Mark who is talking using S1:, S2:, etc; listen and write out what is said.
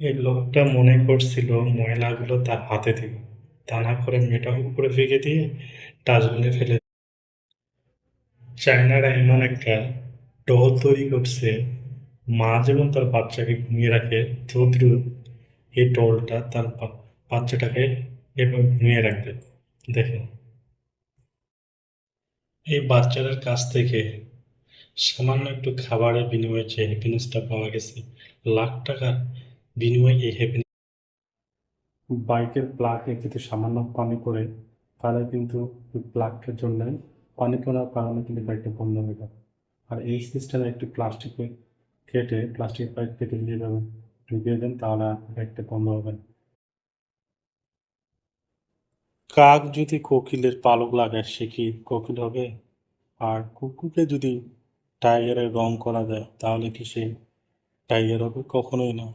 S1: এই লোকটা মনে করছিল ময়লাগুলো তার হাতে দিবে, তা না করে মেয়েটা উপরে ফেঁকে দিয়ে ডাস্টবিনে ফেলে। চায়নারা এমন একটা ডল তৈরি করছে, মা যেমন তার বাচ্চাকে ঘুমিয়ে রাখে, তদ্রুপ এই ডলটা তার বাচ্চাটাকে এভাবে ঘুমিয়ে রাখবে। দেখেন, এই বাচ্চাটার কাছ থেকে সামান্য একটু খাবারের বিনিময়ে যে হ্যাপিনেসটা পাওয়া গেছে, লাখ টাকার বিনিময়ে এই হ্যাপিনেস। বাইকের প্লাগে যদি সামান্য পানি পড়ে, তাহলে কিন্তু ওই প্লাগটার জন্য পানি পড়ার কারণে কিন্তু বাইকটা বন্ধ হয়ে যাবে। আর এই সিস্টেমে একটু প্লাস্টিক পাইপ কেটে দিয়ে যাবেন, ঢুকিয়ে দেন, তাহলে আর বাইকটা বন্ধ হবে না। কাক যদি কোকিলের পালক লাগায়, সে কি কোকিল হবে? আর কুকুরকে যদি টাইগারের রং করা যায়, তাহলে কি সে টাইগার হবে? কখনোই না।